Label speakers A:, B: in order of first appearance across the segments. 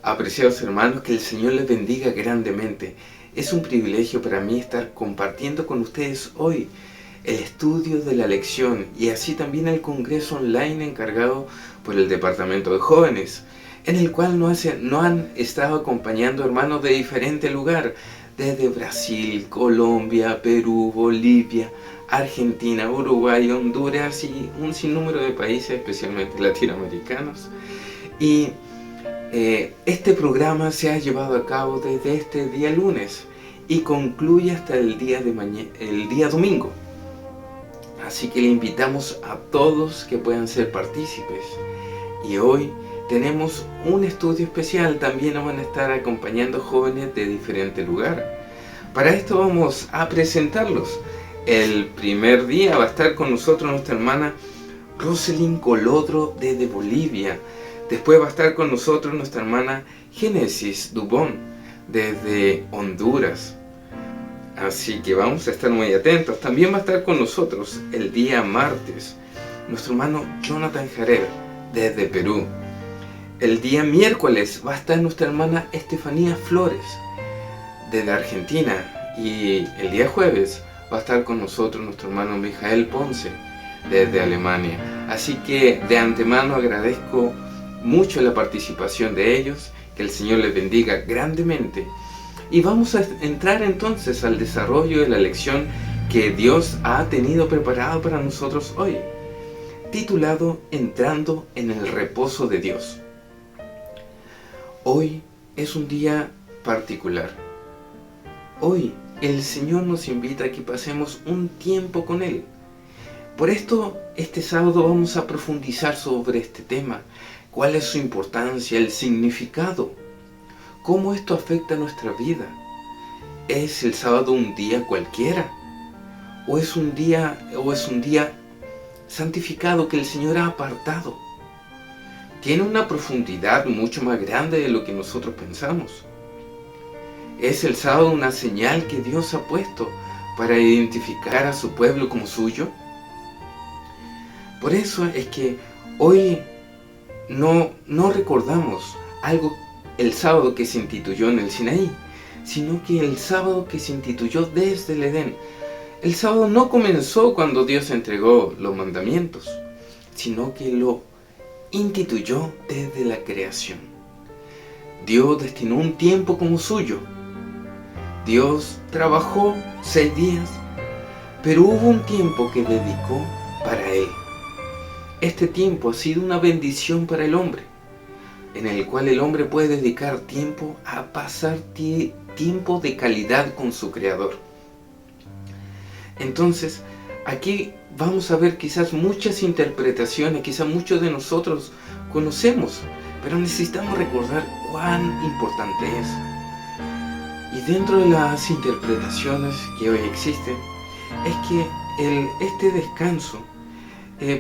A: Apreciados hermanos, que el Señor les bendiga grandemente. Es un privilegio para mí estar compartiendo con ustedes hoy el estudio de la lección y así también el congreso online encargado por el Departamento de Jóvenes, en el cual nos han estado acompañando hermanos de diferente lugar, desde Brasil, Colombia, Perú, Bolivia, Argentina, Uruguay, Honduras y un sinnúmero de países, especialmente latinoamericanos. Y este programa se ha llevado a cabo desde este día lunes y concluye hasta el día domingo. Así que le invitamos a todos que puedan ser partícipes. Y hoy tenemos un estudio especial, también nos van a estar acompañando jóvenes de diferente lugar. Para esto vamos a presentarlos. El primer día va a estar con nosotros nuestra hermana Roselyn Colodro desde Bolivia. Después va a estar con nosotros nuestra hermana Génesis Dubón desde Honduras. Así que vamos a estar muy atentos. También va a estar con nosotros el día martes nuestro hermano Jonathan Jarer desde Perú. El día miércoles va a estar nuestra hermana Estefanía Flores desde Argentina. Y el día jueves va a estar con nosotros nuestro hermano Mijael Ponce desde Alemania. Así que de antemano agradezco mucho la participación de ellos, que el Señor les bendiga grandemente. Y vamos a entrar entonces al desarrollo de la lección que Dios ha tenido preparado para nosotros hoy, titulado Entrando en el reposo de Dios. Hoy es un día particular. Hoy el Señor nos invita a que pasemos un tiempo con Él. Por esto, este sábado vamos a profundizar sobre este tema. ¿Cuál es su importancia, el significado? ¿Cómo esto afecta a nuestra vida? ¿Es el sábado un día cualquiera? ¿O es un día santificado que el Señor ha apartado? Tiene una profundidad mucho más grande de lo que nosotros pensamos. ¿Es el sábado una señal que Dios ha puesto para identificar a su pueblo como suyo? Por eso es que hoy no recordamos el sábado que se instituyó en el Sinaí, sino que el sábado que se instituyó desde el Edén. El sábado no comenzó cuando Dios entregó los mandamientos, sino que lo instituyó desde la creación. Dios destinó un tiempo como suyo. Dios trabajó 6 días, pero hubo un tiempo que dedicó para Él. Este tiempo ha sido una bendición para el hombre, en el cual el hombre puede dedicar tiempo a pasar tiempo de calidad con su Creador. Entonces, aquí vamos a ver quizás muchas interpretaciones, quizás muchos de nosotros conocemos, pero necesitamos recordar cuán importante es. Y dentro de las interpretaciones que hoy existen, es que este descanso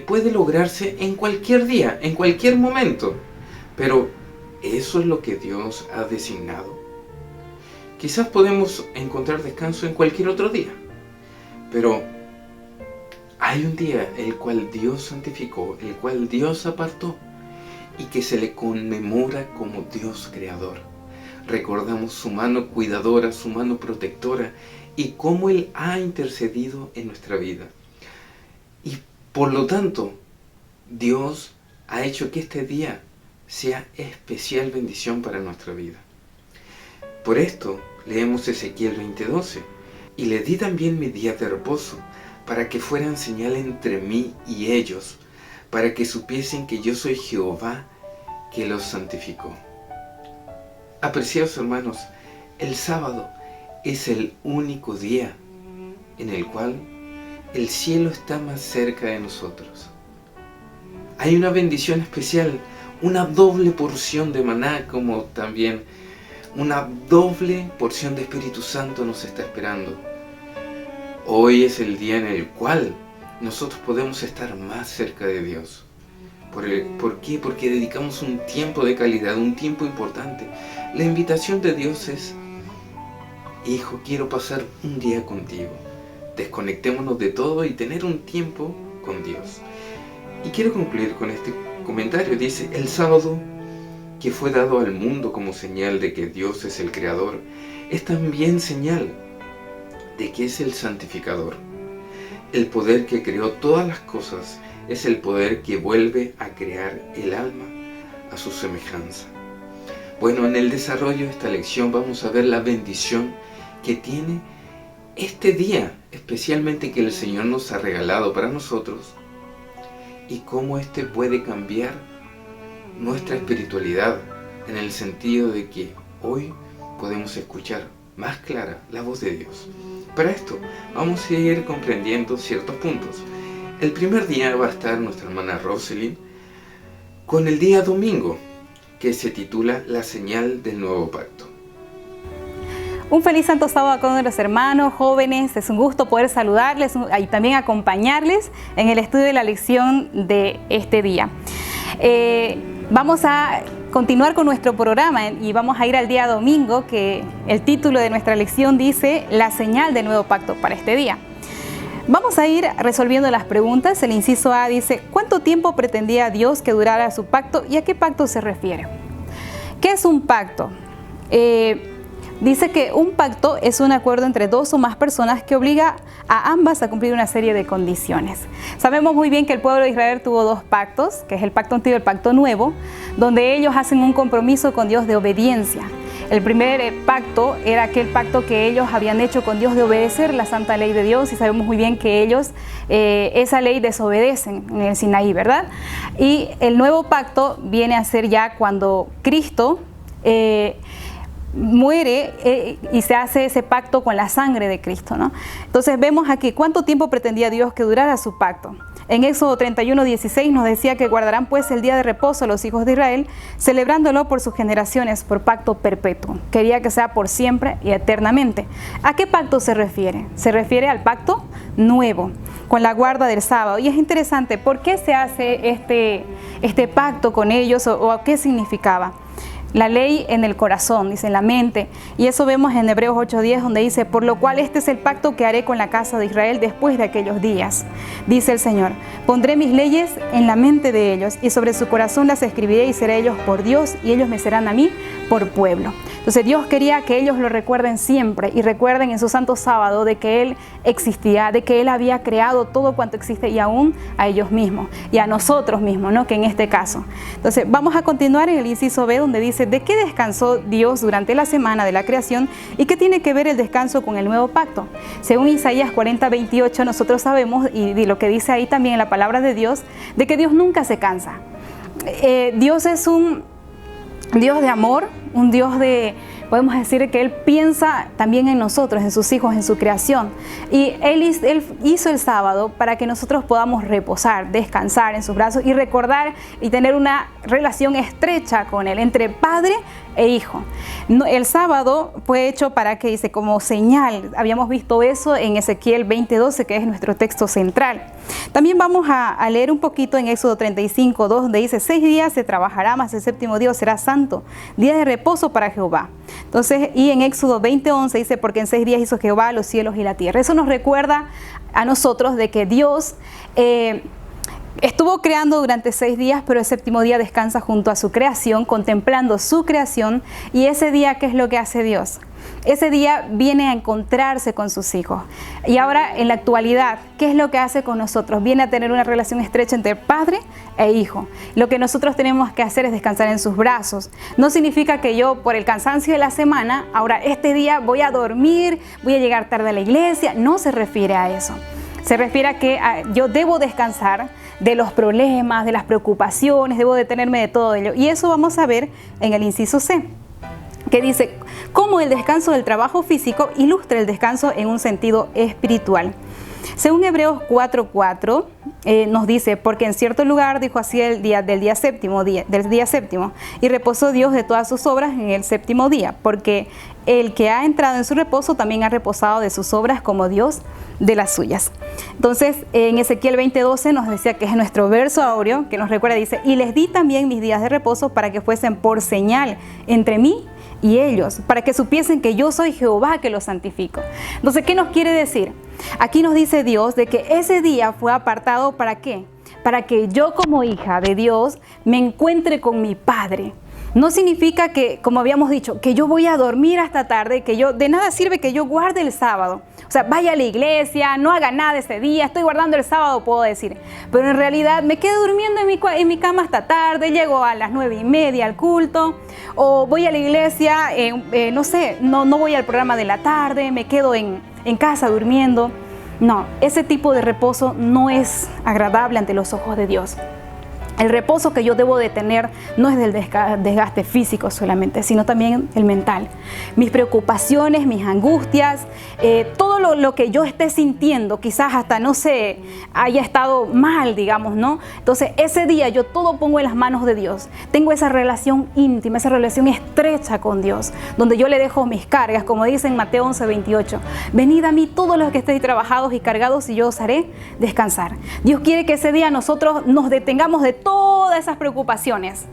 A: puede lograrse en cualquier día, en cualquier momento. Pero ¿eso es lo que Dios ha designado? Quizás podemos encontrar descanso en cualquier otro día, pero hay un día el cual Dios santificó, el cual Dios apartó y que se le conmemora como Dios creador. Recordamos su mano cuidadora, su mano protectora y cómo Él ha intercedido en nuestra vida. Y por lo tanto, Dios ha hecho que este día sea especial bendición para nuestra vida. Por esto leemos Ezequiel 20:12. Y le di también mi día de reposo, para que fueran señal entre mí y ellos, para que supiesen que yo soy Jehová, que los santificó. Apreciados hermanos, el sábado es el único día en el cual el cielo está más cerca de nosotros. Hay una bendición especial, una doble porción de maná, como también una doble porción de Espíritu Santo nos está esperando. Hoy es el día en el cual nosotros podemos estar más cerca de Dios. ¿Por qué? Porque dedicamos un tiempo de calidad, un tiempo importante. La invitación de Dios es: hijo, quiero pasar un día contigo. Desconectémonos de todo y tener un tiempo con Dios. Y quiero concluir con este comentario. Dice: el sábado que fue dado al mundo como señal de que Dios es el Creador, es también señal de que es el Santificador. El poder que creó todas las cosas es el poder que vuelve a crear el alma a su semejanza. Bueno, en el desarrollo de esta lección vamos a ver la bendición que tiene este día, especialmente que el Señor nos ha regalado para nosotros, y cómo este puede cambiar nuestra espiritualidad en el sentido de que hoy podemos escuchar más clara la voz de Dios. Para esto vamos a ir comprendiendo ciertos puntos. El primer día va a estar nuestra hermana Rosalind con el día domingo, que se titula La señal del nuevo pacto.
B: Un feliz Santo Sábado a todos los hermanos, jóvenes. Es un gusto poder saludarles y también acompañarles en el estudio de la lección de este día. Vamos a continuar con nuestro programa y vamos a ir al día domingo, que el título de nuestra lección dice La señal del nuevo pacto para este día. Vamos a ir resolviendo las preguntas. El inciso A dice: ¿cuánto tiempo pretendía Dios que durara su pacto y a qué pacto se refiere? ¿Qué es un pacto? Dice que un pacto es un acuerdo entre dos o más personas que obliga a ambas a cumplir una serie de condiciones. Sabemos muy bien que el pueblo de Israel tuvo dos pactos, que es el pacto antiguo y el pacto nuevo, donde ellos hacen un compromiso con Dios de obediencia. El primer pacto era aquel pacto que ellos habían hecho con Dios de obedecer la santa ley de Dios, y sabemos muy bien que ellos esa ley desobedecen en el Sinaí, ¿verdad? Y el nuevo pacto viene a ser ya cuando Cristo muere y se hace ese pacto con la sangre de Cristo, ¿no? Entonces vemos aquí cuánto tiempo pretendía Dios que durara su pacto. En Éxodo 31:16 nos decía que guardarán pues el día de reposo los hijos de Israel, celebrándolo por sus generaciones, por pacto perpetuo. Quería que sea por siempre y eternamente. ¿A qué pacto se refiere? Se refiere al pacto nuevo, con la guarda del sábado. Y es interesante, ¿por qué se hace este pacto con ellos o qué significaba? La ley en el corazón, dice, en la mente. Y eso vemos en Hebreos 8:10, donde dice: por lo cual este es el pacto que haré con la casa de Israel después de aquellos días. Dice el Señor: pondré mis leyes en la mente de ellos y sobre su corazón las escribiré y seré ellos por Dios y ellos me serán a mí por pueblo. Entonces Dios quería que ellos lo recuerden siempre y recuerden en su santo sábado de que Él existía, de que Él había creado todo cuanto existe y aún a ellos mismos y a nosotros mismos, ¿no? Que en este caso. Entonces vamos a continuar en el inciso B, donde dice: ¿de qué descansó Dios durante la semana de la creación y qué tiene que ver el descanso con el nuevo pacto? Según Isaías 40:28 nosotros sabemos, y lo que dice ahí también en la palabra de Dios, de que Dios nunca se cansa. Dios es un Dios de amor, un Dios de, podemos decir que Él piensa también en nosotros, en sus hijos, en su creación. Y Él hizo el sábado para que nosotros podamos reposar, descansar en sus brazos y recordar y tener una relación estrecha con Él, entre padre e hijo. El sábado fue hecho para que, dice, como señal. Habíamos visto eso en Ezequiel 20:12, que es nuestro texto central. También vamos a leer un poquito en Éxodo 35:2, donde dice: 6 días se trabajará, mas el séptimo día será santo, día de reposo para Jehová. Entonces, y en Éxodo 20:11 dice: porque en 6 días hizo Jehová los cielos y la tierra. Eso nos recuerda a nosotros de que Dios estuvo creando durante 6 días, pero el séptimo día descansa junto a su creación, contemplando su creación. Y ese día, ¿qué es lo que hace Dios? Ese día viene a encontrarse con sus hijos. Y ahora, en la actualidad, ¿qué es lo que hace con nosotros? Viene a tener una relación estrecha entre padre e hijo. Lo que nosotros tenemos que hacer es descansar en sus brazos. No significa que yo, por el cansancio de la semana, ahora este día voy a dormir, voy a llegar tarde a la iglesia. No se refiere a eso. Se refiere a que yo debo descansar de los problemas, de las preocupaciones, debo detenerme de todo ello. Y eso vamos a ver en el inciso C, que dice: cómo el descanso del trabajo físico ilustra el descanso en un sentido espiritual. Según Hebreos 4:4 nos dice: porque en cierto lugar dijo así del día séptimo, y reposó Dios de todas sus obras en el séptimo día, porque el que ha entrado en su reposo también ha reposado de sus obras como Dios de las suyas. Entonces en Ezequiel 20:12 nos decía, que es nuestro verso áureo, que nos recuerda, dice: y les di también mis días de reposo para que fuesen por señal entre mí y ellos, para que supiesen que yo soy Jehová que los santifico. Entonces, ¿qué nos quiere decir? Aquí nos dice Dios de que ese día fue apartado, ¿para qué? Para que yo, como hija de Dios, me encuentre con mi Padre. No significa que, como habíamos dicho, que yo voy a dormir hasta tarde, que yo, de nada sirve que yo guarde el sábado. O sea, vaya a la iglesia, no haga nada ese día, estoy guardando el sábado, puedo decir. Pero en realidad me quedo durmiendo en mi cama hasta tarde, llego a las 9:30 al culto, o voy a la iglesia, no sé, no voy al programa de la tarde, me quedo en casa durmiendo. No, ese tipo de reposo no es agradable ante los ojos de Dios. El reposo que yo debo de tener no es del desgaste físico solamente, sino también el mental. Mis preocupaciones, mis angustias, todo lo que yo esté sintiendo, quizás hasta, no sé, haya estado mal, digamos, ¿no? Entonces, ese día yo todo pongo en las manos de Dios. Tengo esa relación íntima, esa relación estrecha con Dios, donde yo le dejo mis cargas, como dice en Mateo 11:28. Venid a mí todos los que estéis trabajados y cargados y yo os haré descansar. Dios quiere que ese día nosotros nos detengamos de todas esas preocupaciones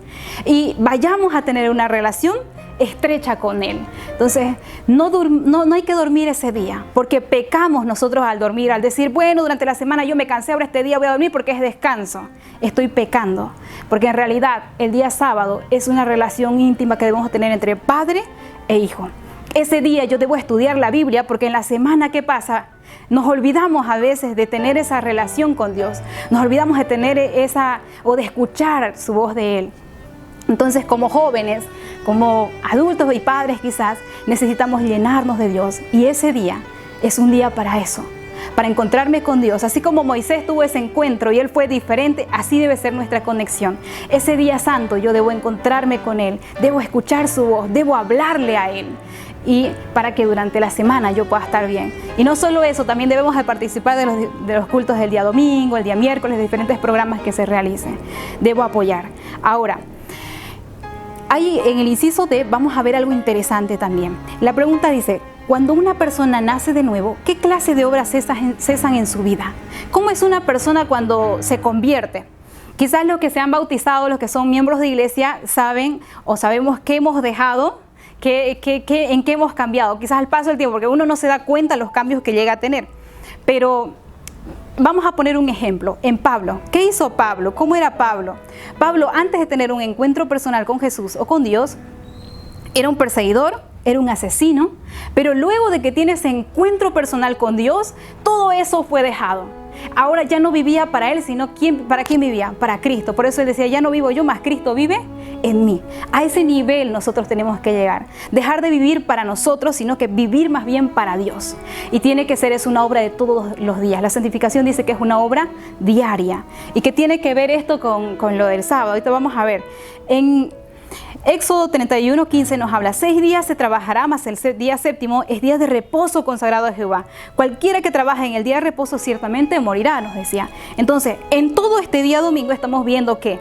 B: y vayamos a tener una relación estrecha con Él. Entonces, no hay que dormir ese día, porque pecamos nosotros al dormir, al decir, bueno, durante la semana yo me cansé, ahora este día voy a dormir porque es descanso. Estoy pecando, porque en realidad el día sábado es una relación íntima que debemos tener entre padre e hijo. Ese día yo debo estudiar la Biblia, porque en la semana que pasa nos olvidamos a veces de tener esa relación con Dios. Nos olvidamos de tener o de escuchar su voz de Él. Entonces, como jóvenes, como adultos y padres quizás, necesitamos llenarnos de Dios. Y ese día es un día para eso, para encontrarme con Dios. Así como Moisés tuvo ese encuentro y él fue diferente, así debe ser nuestra conexión. Ese día santo yo debo encontrarme con Él, debo escuchar su voz, debo hablarle a Él. Y para que durante la semana yo pueda estar bien. Y no solo eso, también debemos de participar de los cultos del día domingo, el día miércoles, de diferentes programas que se realicen. Debo apoyar. Ahora, ahí en el inciso D vamos a ver algo interesante también. La pregunta dice, cuando una persona nace de nuevo, ¿qué clase de obras cesan en su vida? ¿Cómo es una persona cuando se convierte? Quizás los que se han bautizado, los que son miembros de iglesia, saben o sabemos que hemos dejado, en qué hemos cambiado, quizás al paso del tiempo, porque uno no se da cuenta de los cambios que llega a tener. Pero vamos a poner un ejemplo en Pablo. ¿Qué hizo Pablo? ¿Cómo era Pablo? Pablo, antes de tener un encuentro personal con Jesús o con Dios, era un perseguidor, era un asesino, pero luego de que tiene ese encuentro personal con Dios, todo eso fue dejado. Ahora ya no vivía para él, sino ¿para quién vivía? Para Cristo. Por eso él decía, ya no vivo yo, más Cristo vive en mí. A ese nivel nosotros tenemos que llegar. Dejar de vivir para nosotros, sino que vivir más bien para Dios. Y tiene que ser, es una obra de todos los días. La santificación dice que es una obra diaria. Y que tiene que ver esto con lo del sábado. Ahorita vamos a ver. En Éxodo 31:15 nos habla, 6 días se trabajará, mas el día séptimo es día de reposo consagrado a Jehová. Cualquiera que trabaje en el día de reposo ciertamente morirá, nos decía. Entonces, en todo este día domingo estamos viendo que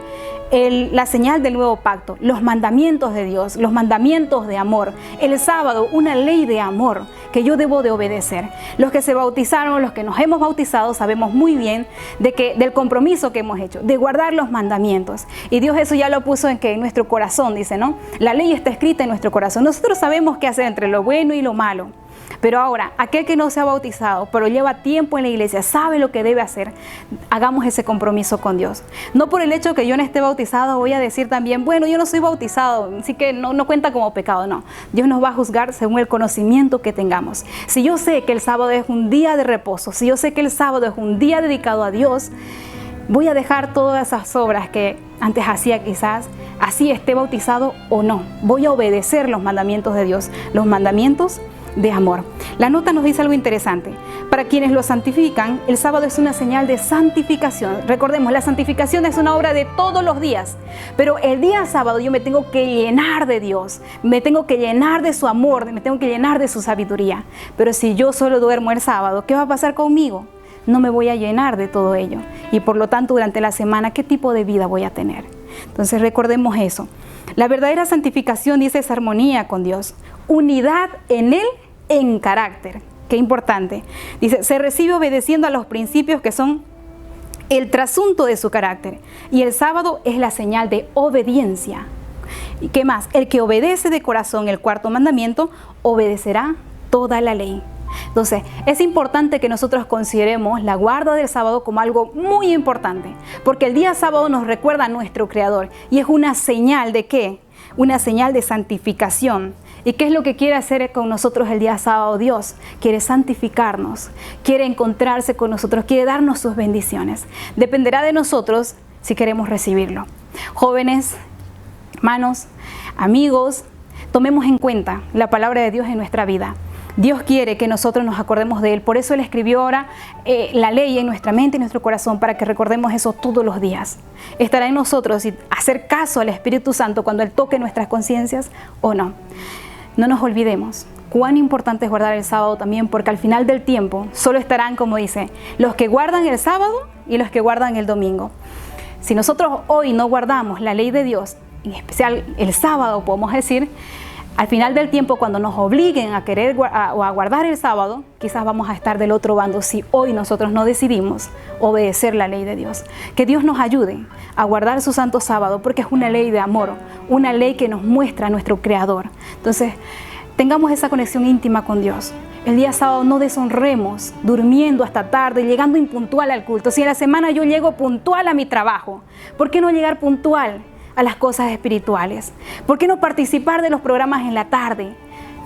B: la señal del nuevo pacto, los mandamientos de Dios, los mandamientos de amor, el sábado, una ley de amor que yo debo de obedecer. Los que se bautizaron, los que nos hemos bautizado, sabemos muy bien del compromiso que hemos hecho, de guardar los mandamientos. Y Dios eso ya lo puso en nuestro corazón, dice, ¿no? La ley está escrita en nuestro corazón. Nosotros sabemos qué hacer entre lo bueno y lo malo. Pero ahora, aquel que no se ha bautizado, pero lleva tiempo en la iglesia, sabe lo que debe hacer, hagamos ese compromiso con Dios. No por el hecho que yo no esté bautizado voy a decir también, bueno, yo no soy bautizado, así que no cuenta como pecado, no. Dios nos va a juzgar según el conocimiento que tengamos. Si yo sé que el sábado es un día de reposo, si yo sé que el sábado es un día dedicado a Dios, voy a dejar todas esas obras que antes hacía quizás, así esté bautizado o no. Voy a obedecer los mandamientos de Dios, los mandamientos de amor. La nota nos dice algo interesante. Para quienes lo santifican, el sábado es una señal de santificación. Recordemos, la santificación es una obra de todos los días, pero el día sábado yo me tengo que llenar de Dios, me tengo que llenar de su amor, me tengo que llenar de su sabiduría. Pero si yo solo duermo el sábado, ¿qué va a pasar conmigo? No me voy a llenar de todo ello. Y por lo tanto, durante la semana, ¿qué tipo de vida voy a tener? Entonces recordemos eso. La verdadera santificación, dice, es armonía con Dios, unidad en Él en carácter. Qué importante. Dice, se recibe obedeciendo a los principios que son el trasunto de su carácter. Y el sábado es la señal de obediencia. ¿Y qué más? El que obedece de corazón el cuarto mandamiento, obedecerá toda la ley. Entonces, es importante que nosotros consideremos la guarda del sábado como algo muy importante, porque el día sábado nos recuerda a nuestro Creador y es una señal de ¿qué? una señal de santificación. ¿Y qué es lo que quiere hacer con nosotros el día sábado Dios? Quiere santificarnos, quiere encontrarse con nosotros, quiere darnos sus bendiciones. Dependerá de nosotros si queremos recibirlo. Jóvenes, hermanos, amigos, tomemos en cuenta la palabra de Dios en nuestra vida. Dios quiere que nosotros nos acordemos de Él. Por eso Él escribió ahora la ley en nuestra mente y en nuestro corazón para que recordemos eso todos los días. Estará en nosotros y hacer caso al Espíritu Santo cuando Él toque nuestras conciencias o no. No nos olvidemos cuán importante es guardar el sábado también, porque al final del tiempo solo estarán, como dice, los que guardan el sábado y los que guardan el domingo. Si nosotros hoy no guardamos la ley de Dios, en especial el sábado, podemos decir, al final del tiempo, cuando nos obliguen a querer o a guardar el sábado, quizás vamos a estar del otro bando si hoy nosotros no decidimos obedecer la ley de Dios. Que Dios nos ayude a guardar su santo sábado, porque es una ley de amor, una ley que nos muestra a nuestro Creador. Entonces, tengamos esa conexión íntima con Dios. El día sábado no deshonremos durmiendo hasta tarde, llegando impuntual al culto. Si en la semana yo llego puntual a mi trabajo, ¿por qué no llegar puntual a las cosas espirituales? ¿Por qué no participar de los programas en la tarde?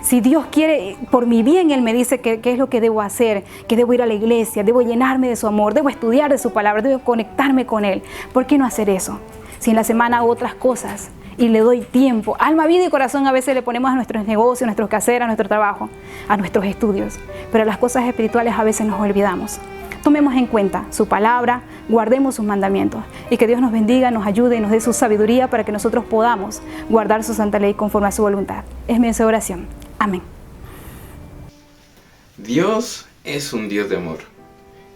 B: Si Dios quiere, por mi bien, Él me dice qué es lo que debo hacer, que debo ir a la iglesia, debo llenarme de su amor, debo estudiar de su palabra, debo conectarme con Él. ¿Por qué no hacer eso? Si en la semana hago otras cosas y le doy tiempo, alma, vida y corazón a veces le ponemos a nuestros negocios, a nuestros quehaceres, a nuestro trabajo, a nuestros estudios, pero a las cosas espirituales a veces nos olvidamos. Tomemos en cuenta su palabra, guardemos sus mandamientos y que Dios nos bendiga, nos ayude y nos dé su sabiduría para que nosotros podamos guardar su santa ley conforme a su voluntad. Es mi deseo de oración. Amén.
A: Dios es un Dios de amor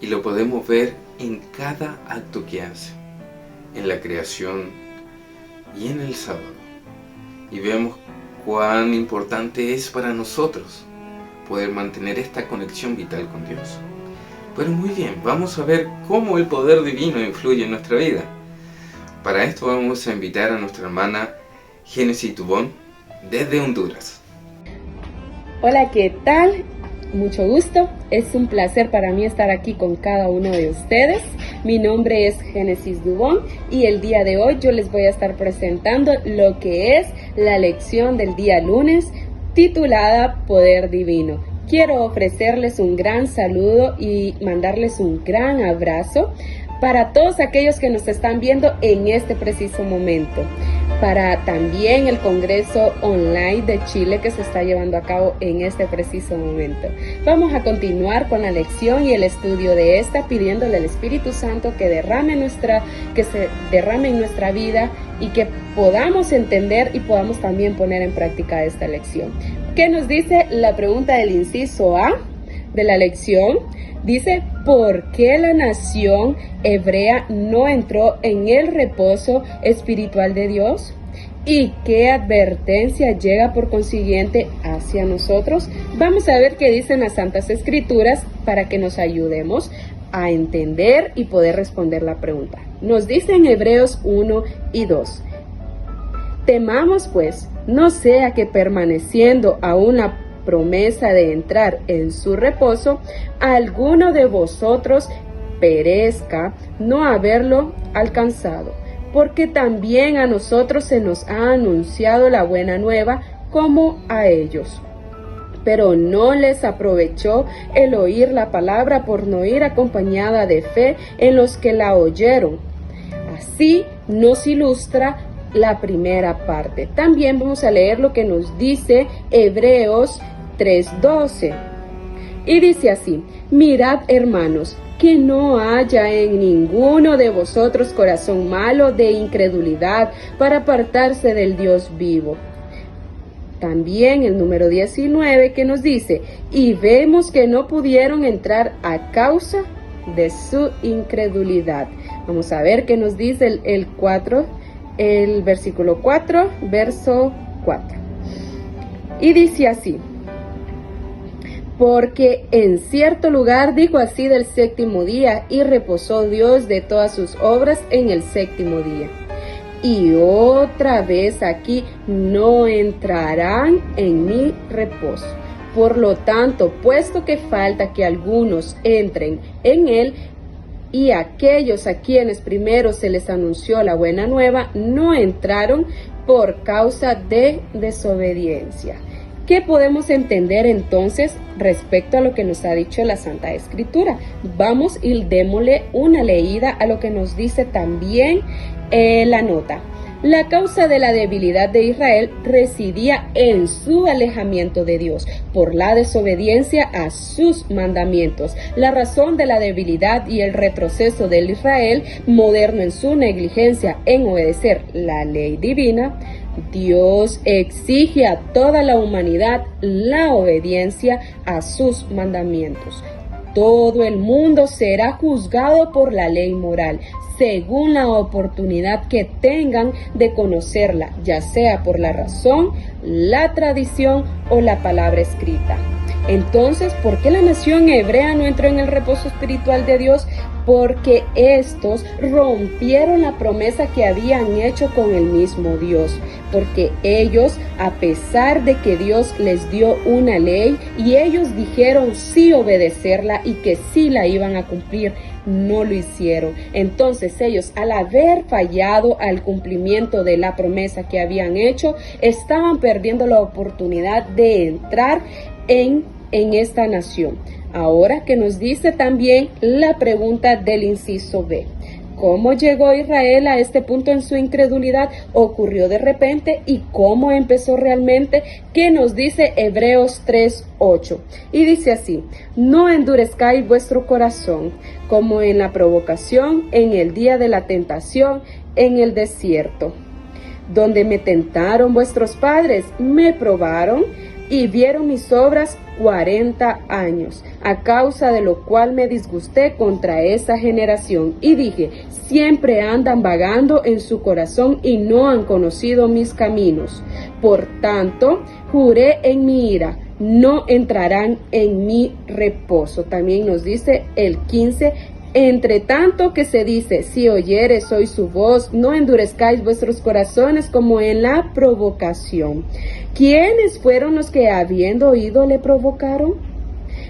A: y lo podemos ver en cada acto que hace, en la creación y en el sábado. Y vemos cuán importante es para nosotros poder mantener esta conexión vital con Dios. Pero muy bien, vamos a ver cómo el poder divino influye en nuestra vida. Para esto vamos a invitar a nuestra hermana Génesis Dubón desde Honduras.
C: Hola, ¿qué tal? Mucho gusto. Es un placer para mí estar aquí con cada uno de ustedes. Mi nombre es Génesis Dubón y el día de hoy yo les voy a estar presentando lo que es la lección del día lunes titulada Poder Divino. Quiero ofrecerles un gran saludo y mandarles un gran abrazo para todos aquellos que nos están viendo en este preciso momento. Para también el Congreso Online de Chile que se está llevando a cabo en este preciso momento. Vamos a continuar con la lección y el estudio de esta, pidiéndole al Espíritu Santo que se derrame en nuestra vida y que podamos entender y podamos también poner en práctica esta lección. ¿Qué nos dice la pregunta del inciso A de la lección? Dice, ¿por qué la nación hebrea no entró en el reposo espiritual de Dios? ¿Y qué advertencia llega por consiguiente hacia nosotros? Vamos a ver qué dicen las Santas Escrituras para que nos ayudemos a entender y poder responder la pregunta. Nos dice en Hebreos 1 y 2. Temamos pues, no sea que permaneciendo a una promesa de entrar en su reposo, alguno de vosotros perezca no haberlo alcanzado, porque también a nosotros se nos ha anunciado la buena nueva como a ellos. Pero no les aprovechó el oír la palabra por no ir acompañada de fe en los que la oyeron. Así nos ilustra la primera parte. También vamos a leer lo que nos dice Hebreos 3:12. Y dice así: mirad, hermanos, que no haya en ninguno de vosotros corazón malo de incredulidad para apartarse del Dios vivo. También el número 19 que nos dice: y vemos que no pudieron entrar a causa de su incredulidad. Vamos a ver qué nos dice el versículo 4, verso 4. Y dice así: porque en cierto lugar dijo así del séptimo día, y reposó Dios de todas sus obras en el séptimo día. Y otra vez aquí, no entrarán en mi reposo. Por lo tanto, puesto que falta que algunos entren en él, y aquellos a quienes primero se les anunció la buena nueva no entraron por causa de desobediencia. ¿Qué podemos entender entonces respecto a lo que nos ha dicho la Santa Escritura? Vamos y démosle una leída a lo que nos dice también la nota. La causa de la debilidad de Israel residía en su alejamiento de Dios por la desobediencia a sus mandamientos. La razón de la debilidad y el retroceso del Israel moderno en su negligencia en obedecer la ley divina. Dios exige a toda la humanidad la obediencia a sus mandamientos. Todo el mundo será juzgado por la ley moral, según la oportunidad que tengan de conocerla, ya sea por la razón, la tradición o la palabra escrita. Entonces, ¿por qué la nación hebrea no entró en el reposo espiritual de Dios? Porque estos rompieron la promesa que habían hecho con el mismo Dios. Porque ellos, a pesar de que Dios les dio una ley y ellos dijeron sí obedecerla y que sí la iban a cumplir, no lo hicieron. Entonces ellos, al haber fallado al cumplimiento de la promesa que habían hecho, estaban perdiendo la oportunidad de entrar en esta nación. Ahora que nos dice también la pregunta del inciso B. ¿Cómo llegó Israel a este punto en su incredulidad? ¿Ocurrió de repente? ¿Y cómo empezó realmente? ¿Qué nos dice Hebreos 3:8? Y dice así: no endurezcáis vuestro corazón, como en la provocación, en el día de la tentación, en el desierto, donde me tentaron vuestros padres, me probaron y vieron mis obras 40 años, a causa de lo cual me disgusté contra esa generación y dije: siempre andan vagando en su corazón y no han conocido mis caminos. Por tanto, juré en mi ira, no entrarán en mi reposo. También nos dice el 15: entre tanto que se dice, si oyeres hoy su voz, no endurezcáis vuestros corazones como en la provocación. ¿Quiénes fueron los que habiendo oído le provocaron?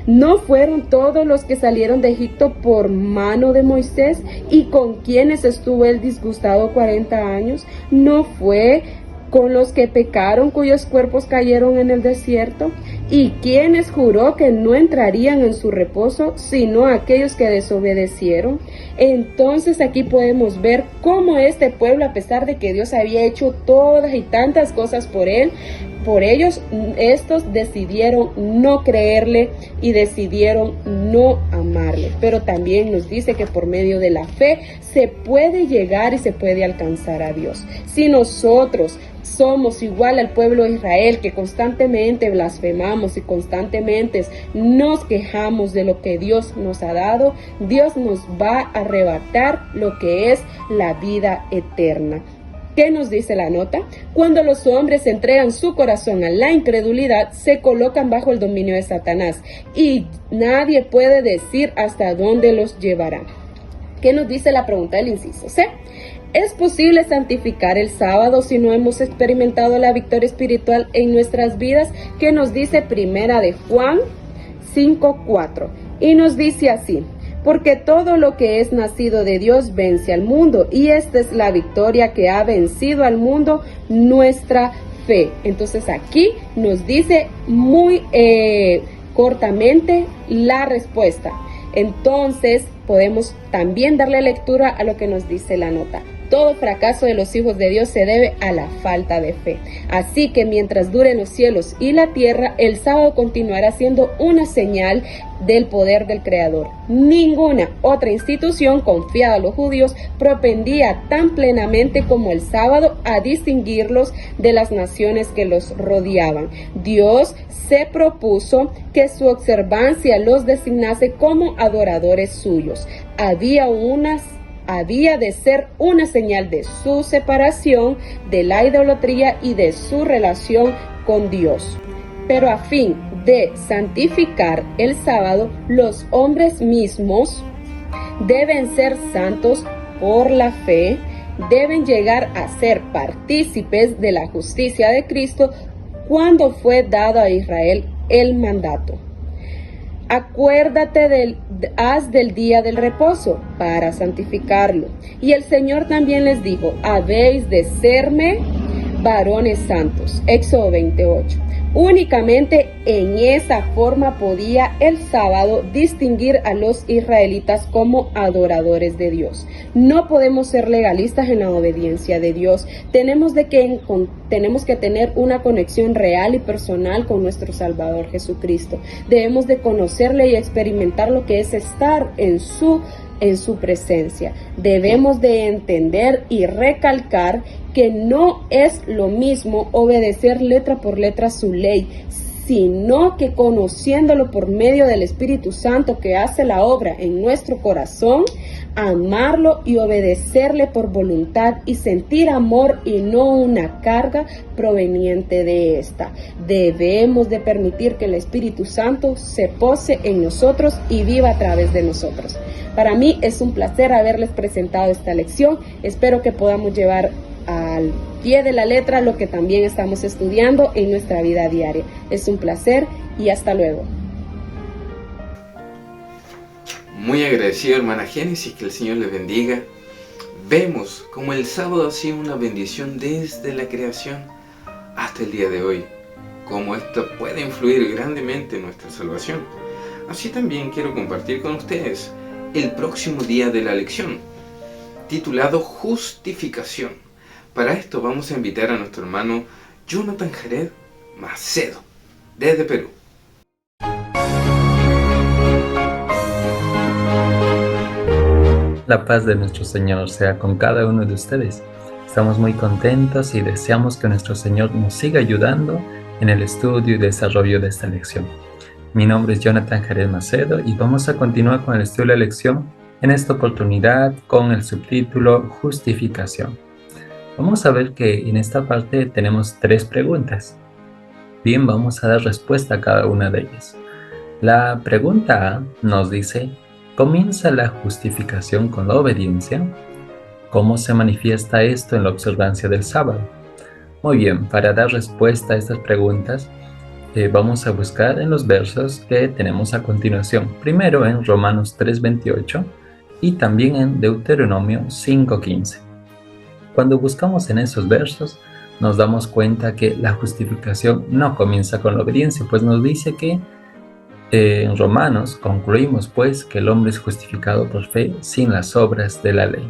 C: ¿No fueron todos los que salieron de Egipto por mano de Moisés y con quienes estuvo él disgustado 40 años? ¿No fue con los que pecaron, cuyos cuerpos cayeron en el desierto? ¿Y quiénes juró que no entrarían en su reposo, sino aquellos que desobedecieron? Entonces aquí podemos ver cómo este pueblo, a pesar de que Dios había hecho todas y tantas cosas por ellos, estos decidieron no creerle y decidieron no amarle. Pero también nos dice que por medio de la fe se puede llegar y se puede alcanzar a Dios. Si nosotros somos igual al pueblo de Israel, que constantemente blasfemamos y constantemente nos quejamos de lo que Dios nos ha dado, Dios nos va a arrebatar lo que es la vida eterna. ¿Qué nos dice la nota? Cuando los hombres entregan su corazón a la incredulidad, se colocan bajo el dominio de Satanás y nadie puede decir hasta dónde los llevará. ¿Qué nos dice la pregunta del inciso C? ¿Es posible santificar el sábado si no hemos experimentado la victoria espiritual en nuestras vidas? ¿Qué nos dice Primera de Juan 5:4? Y nos dice así: porque todo lo que es nacido de Dios vence al mundo, y esta es la victoria que ha vencido al mundo, nuestra fe. Entonces aquí nos dice muy cortamente la respuesta. Entonces podemos también darle lectura a lo que nos dice la nota. Todo fracaso de los hijos de Dios se debe a la falta de fe. Así que mientras duren los cielos y la tierra, el sábado continuará siendo una señal del poder del Creador. Ninguna otra institución confiada a los judíos propendía tan plenamente como el sábado a distinguirlos de las naciones que los rodeaban. Dios se propuso que su observancia los designase como adoradores suyos. Había de ser una señal de su separación de la idolatría y de su relación con Dios. Pero a fin de santificar el sábado, los hombres mismos deben ser santos por la fe, deben llegar a ser partícipes de la justicia de Cristo cuando fue dado a Israel el mandato. Acuérdate haz del día del reposo para santificarlo. Y el Señor también les dijo, habéis de serme varones santos. Éxodo 28. Únicamente en esa forma podía el sábado distinguir a los israelitas como adoradores de Dios. No podemos ser legalistas en la obediencia de Dios. Tenemos que tener una conexión real y personal con nuestro Salvador Jesucristo. Debemos de conocerle y experimentar lo que es estar en su presencia. Debemos de entender y recalcar que no es lo mismo obedecer letra por letra su ley, sino que conociéndolo por medio del Espíritu Santo que hace la obra en nuestro corazón, amarlo y obedecerle por voluntad y sentir amor y no una carga proveniente de esta. Debemos de permitir que el Espíritu Santo se pose en nosotros y viva a través de nosotros. Para mí es un placer haberles presentado esta lección. Espero que podamos llevar al pie de la letra lo que también estamos estudiando en nuestra vida diaria. Es un placer y hasta luego.
A: Muy agradecido, hermana Génesis, que el Señor le bendiga. Vemos como el sábado ha sido una bendición desde la creación hasta el día de hoy, cómo esto puede influir grandemente en nuestra salvación. Así también quiero compartir con ustedes el próximo día de la lección, titulado Justificación. Para esto vamos a invitar a nuestro hermano Jonathan Jared Macedo, desde Perú.
D: La paz de nuestro Señor sea con cada uno de ustedes. Estamos muy contentos y deseamos que nuestro Señor nos siga ayudando en el estudio y desarrollo de esta lección. Mi nombre es Jonathan Jared Macedo y vamos a continuar con el estudio de la lección en esta oportunidad con el subtítulo Justificación. Vamos a ver que en esta parte tenemos 3 preguntas. Bien, vamos a dar respuesta a cada una de ellas. La pregunta A nos dice, ¿comienza la justificación con la obediencia? ¿Cómo se manifiesta esto en la observancia del sábado? Muy bien, para dar respuesta a estas preguntas, vamos a buscar en los versos que tenemos a continuación. Primero en Romanos 3:28 y también en Deuteronomio 5:15. Cuando buscamos en esos versos, nos damos cuenta que la justificación no comienza con la obediencia, pues nos dice que en Romanos concluimos pues que el hombre es justificado por fe sin las obras de la ley.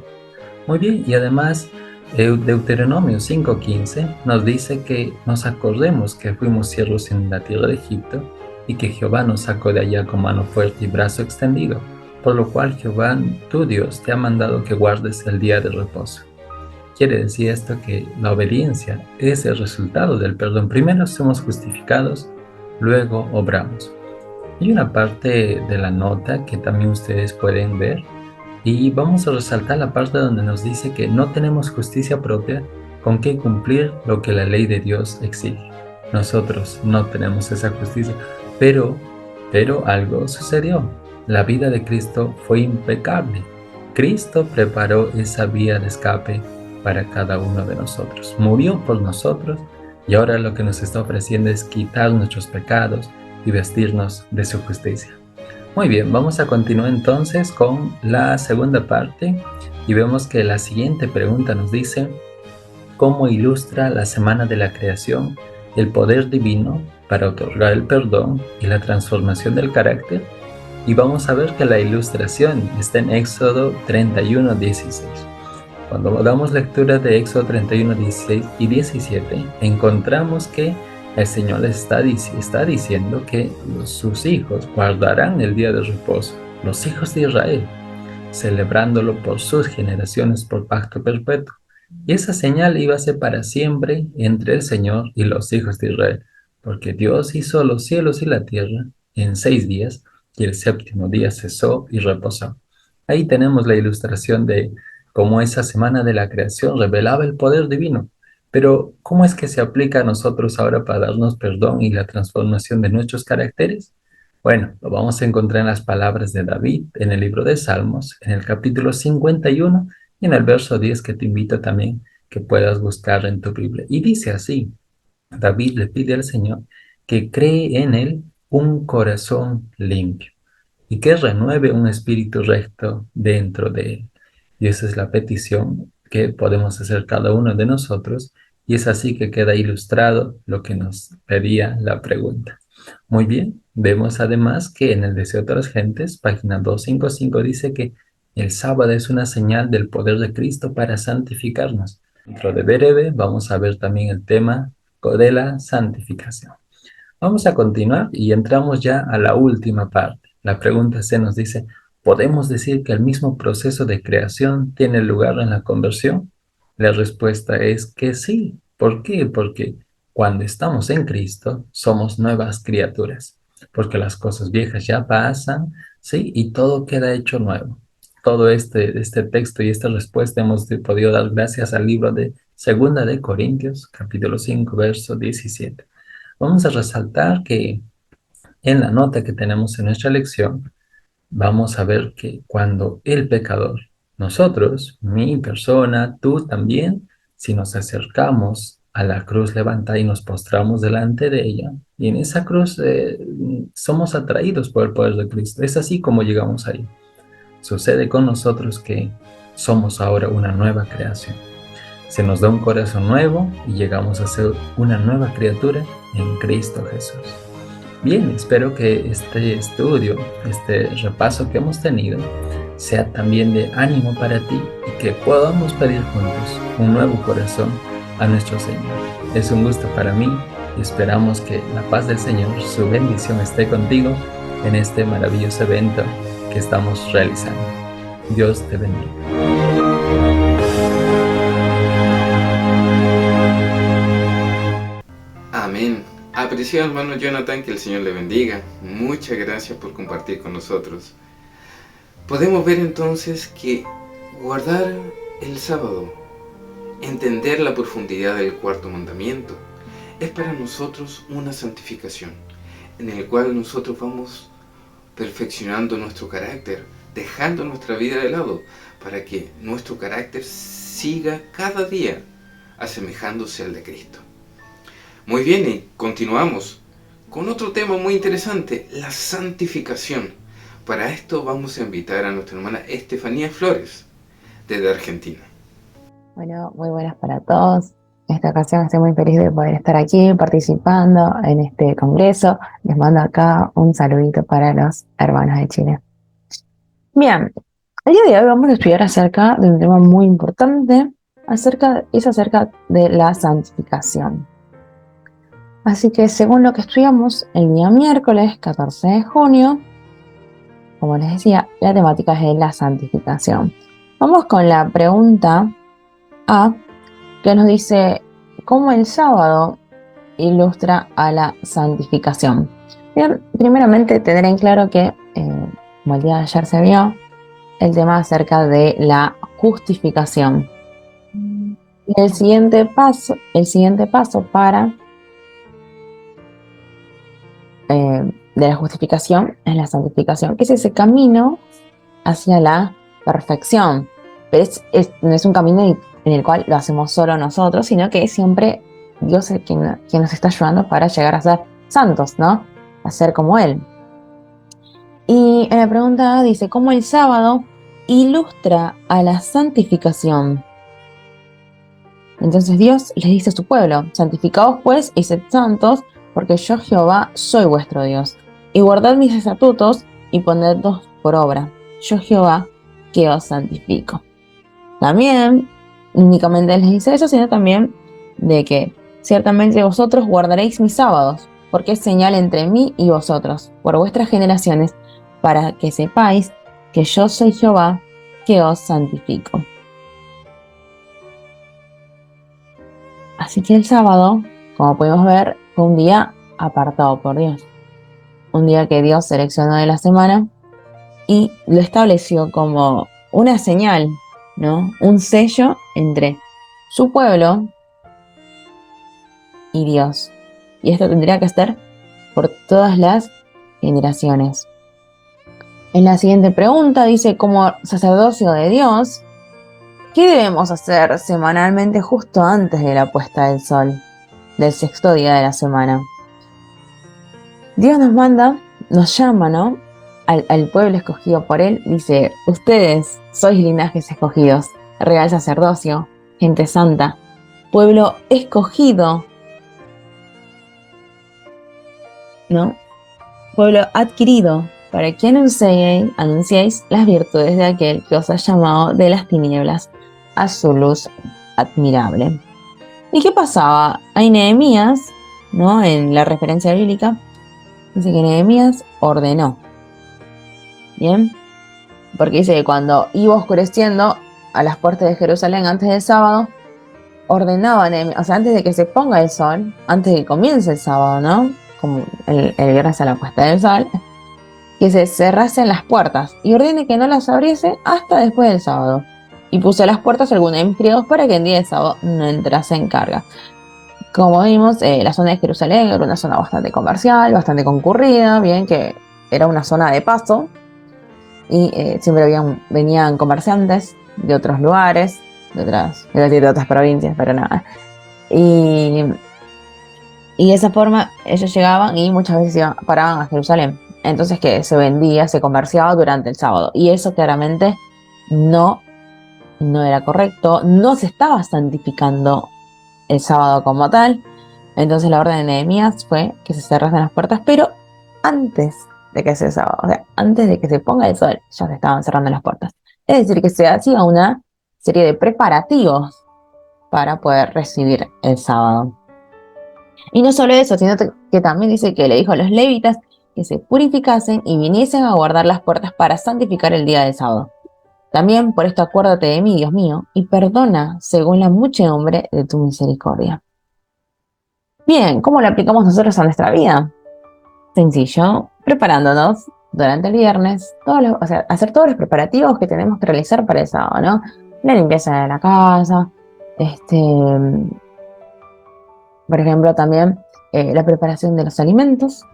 D: Muy bien, y además Deuteronomio 5:15 nos dice que nos acordemos que fuimos siervos en la tierra de Egipto y que Jehová nos sacó de allá con mano fuerte y brazo extendido, por lo cual Jehová, tu Dios, te ha mandado que guardes el día de reposo. Quiere decir esto que la obediencia es el resultado del perdón. Primero somos justificados, luego obramos. Hay una parte de la nota que también ustedes pueden ver y vamos a resaltar la parte donde nos dice que no tenemos justicia propia con que cumplir lo que la ley de Dios exige. Nosotros no tenemos esa justicia, pero algo sucedió. La vida de Cristo fue impecable. Cristo preparó esa vía de escape para cada uno de nosotros. Murió por nosotros y ahora lo que nos está ofreciendo es quitar nuestros pecados y vestirnos de su justicia. Muy bien, vamos a continuar entonces con la segunda parte y vemos que la siguiente pregunta nos dice ¿cómo ilustra la semana de la creación el poder divino para otorgar el perdón y la transformación del carácter? Y vamos a ver que la ilustración está en Éxodo 31:16. Cuando damos lectura de Éxodo 31:16 y 17, encontramos que el Señor les está diciendo que sus hijos guardarán el día de reposo, los hijos de Israel, celebrándolo por sus generaciones por pacto perpetuo. Y esa señal iba a ser para siempre entre el Señor y los hijos de Israel, porque Dios hizo los cielos y la tierra en 6 días, y el séptimo día cesó y reposó. Ahí tenemos la ilustración de cómo esa semana de la creación revelaba el poder divino. Pero, ¿cómo es que se aplica a nosotros ahora para darnos perdón y la transformación de nuestros caracteres? Bueno, lo vamos a encontrar en las palabras de David en el libro de Salmos, en el capítulo 51 y en el verso 10 que te invito también que puedas buscar en tu Biblia. Y dice así, David le pide al Señor que cree en Él un corazón limpio y que renueve un espíritu recto dentro de él. Y esa es la petición que podemos hacer cada uno de nosotros, y es así que queda ilustrado lo que nos pedía la pregunta. Muy bien, vemos además que en el Deseo de las Gentes, página 255, dice que el sábado es una señal del poder de Cristo para santificarnos. Dentro de breve vamos a ver también el tema de la santificación. Vamos a continuar y entramos ya a la última parte. La pregunta se nos dice, ¿podemos decir que el mismo proceso de creación tiene lugar en la conversión? La respuesta es que sí. ¿Por qué? Porque cuando estamos en Cristo somos nuevas criaturas, porque las cosas viejas ya pasan, ¿sí? Y todo queda hecho nuevo. Todo este texto y esta respuesta hemos podido dar gracias al libro de Segunda de Corintios, capítulo 5, verso 17. Vamos a resaltar que en la nota que tenemos en nuestra lección, vamos a ver que cuando el pecador, nosotros, mi persona, tú también, si nos acercamos a la cruz levantada y nos postramos delante de ella, y en esa cruz somos atraídos por el poder de Cristo. Es así como llegamos ahí. Sucede con nosotros que somos ahora una nueva creación. Se nos da un corazón nuevo y llegamos a ser una nueva criatura en Cristo Jesús. Bien, espero que este estudio, este repaso que hemos tenido, sea también de ánimo para ti y que podamos pedir juntos un nuevo corazón a nuestro Señor. Es un gusto para mí y esperamos que la paz del Señor, su bendición esté contigo en este maravilloso evento que estamos realizando. Dios te bendiga.
A: Amén. Apreciado hermano Jonathan, que el Señor le bendiga. Muchas gracias por compartir con nosotros. Podemos ver entonces que guardar el sábado, entender la profundidad del cuarto mandamiento, es para nosotros una santificación, en el cual nosotros vamos perfeccionando nuestro carácter, dejando nuestra vida de lado, para que nuestro carácter siga cada día asemejándose al de Cristo. Muy bien, y continuamos con otro tema muy interesante, la santificación. Para esto vamos a invitar a nuestra hermana Estefanía Flores, desde Argentina.
E: Bueno, muy buenas para todos. En esta ocasión estoy muy feliz de poder estar aquí participando en este congreso. Les mando acá un saludito para los hermanos de Chile. Bien, el día de hoy vamos a estudiar acerca de un tema muy importante, acerca de la santificación. Así que según lo que estudiamos el día miércoles 14 de junio, como les decía, la temática es de la santificación. Vamos con la pregunta A, que nos dice cómo el sábado ilustra a la santificación. Bien, primeramente tener en claro que, como el día de ayer se vio, el tema acerca de la justificación. Y el siguiente paso para de la justificación es la santificación, que es ese camino hacia la perfección. Pero no es un camino en el cual lo hacemos solo nosotros, sino que es siempre Dios el quien nos está ayudando para llegar a ser santos, ¿no? A ser como Él. Y en la pregunta dice, ¿cómo el sábado ilustra a la santificación? Entonces Dios les dice a su pueblo, santificaos pues y sed santos, porque yo Jehová soy vuestro Dios. Y guardad mis estatutos y ponedlos por obra. Yo Jehová que os santifico. También, únicamente les dice eso, sino también de que ciertamente vosotros guardaréis mis sábados, porque es señal entre mí y vosotros, por vuestras generaciones, para que sepáis que yo soy Jehová que os santifico. Así que el sábado, como podemos ver, fue un día apartado por Dios. Un día que Dios seleccionó de la semana y lo estableció como una señal, ¿no? Un sello entre su pueblo y Dios. Y esto tendría que ser por todas las generaciones. En la siguiente pregunta dice, como sacerdocio de Dios, ¿qué debemos hacer semanalmente justo antes de la puesta del sol, del sexto día de la semana? Dios nos manda, nos llama, ¿no? Al pueblo escogido por Él, dice, ustedes sois linajes escogidos, real sacerdocio, gente santa, pueblo escogido, ¿no? Pueblo adquirido, para que anunciéis las virtudes de aquel que os ha llamado de las tinieblas a su luz admirable. ¿Y qué pasaba? Hay Nehemías, ¿no? En la referencia bíblica, dice que Nehemías ordenó. ¿Bien? Porque dice que cuando iba oscureciendo a las puertas de Jerusalén antes del sábado, ordenaba Nehemías, o sea, antes de que se ponga el sol, antes de que comience el sábado, ¿no? Como el viernes a la puesta del sol, que se cerrasen las puertas y ordene que no las abriese hasta después del sábado. Y puso las puertas algunas en periodos para que el día de sábado no entrase en carga. Como vimos, la zona de Jerusalén era una zona bastante comercial, bastante concurrida, bien que era una zona de paso y siempre venían comerciantes de otros lugares, de otras provincias, pero nada. Y de esa forma ellos llegaban y muchas veces paraban a Jerusalén. Entonces que se vendía, se comerciaba durante el sábado. Y eso claramente no era correcto, no se estaba santificando el sábado como tal. Entonces la orden de Nehemías fue que se cerrasen las puertas, pero antes de que sea sábado, o sea, antes de que se ponga el sol, ya se estaban cerrando las puertas. Es decir, que se hacía una serie de preparativos para poder recibir el sábado. Y no solo eso, sino que también dice que le dijo a los levitas que se purificasen y viniesen a guardar las puertas para santificar el día del sábado. También por esto acuérdate de mí, Dios mío, y perdona según la muchedumbre de tu misericordia. Bien, ¿cómo lo aplicamos nosotros a nuestra vida? Sencillo, preparándonos durante el viernes, hacer todos los preparativos que tenemos que realizar para el sábado, ¿no? La limpieza de la casa, por ejemplo, también la preparación de los alimentos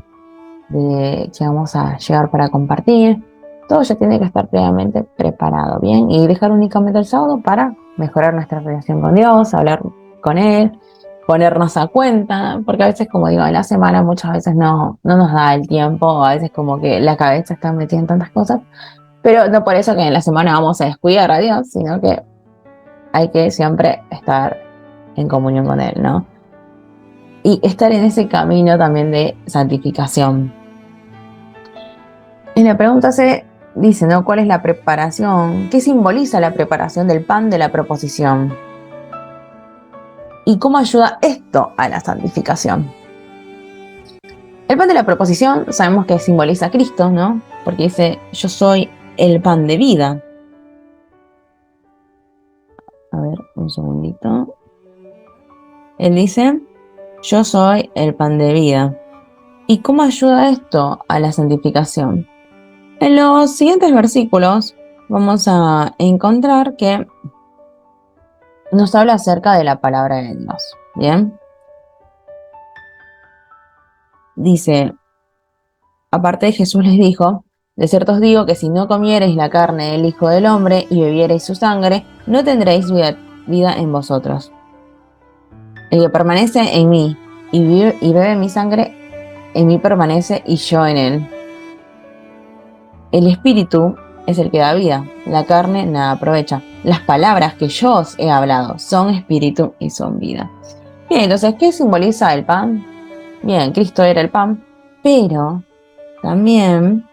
E: que vamos a llevar para compartir. Todo ya tiene que estar previamente preparado, ¿bien? Y dejar únicamente el sábado para mejorar nuestra relación con Dios, hablar con Él, ponernos a cuenta, porque a veces, como digo, en la semana muchas veces no nos da el tiempo, a veces como que la cabeza está metida en tantas cosas, pero no por eso que en la semana vamos a descuidar a Dios, sino que hay que siempre estar en comunión con Él, ¿no? Y estar en ese camino también de santificación. En la pregunta se dice, ¿no? ¿Cuál es la preparación? ¿Qué simboliza la preparación del pan de la proposición? ¿Y cómo ayuda esto a la santificación? El pan de la proposición sabemos que simboliza a Cristo, ¿no? Porque dice, yo soy el pan de vida. A ver, un segundito. Él dice, yo soy el pan de vida. ¿Y cómo ayuda esto a la santificación? En los siguientes versículos vamos a encontrar que nos habla acerca de la palabra de Dios. ¿Bien? Dice, aparte Jesús les dijo, de cierto os digo que si no comiereis la carne del Hijo del Hombre y bebiereis su sangre, no tendréis vida en vosotros. El que permanece en mí y bebe mi sangre, en mí permanece y yo en él. El espíritu es el que da vida, la carne nada aprovecha. Las palabras que yo os he hablado son espíritu y son vida. Bien, entonces, ¿qué simboliza el pan? Bien, Cristo era el pan, pero también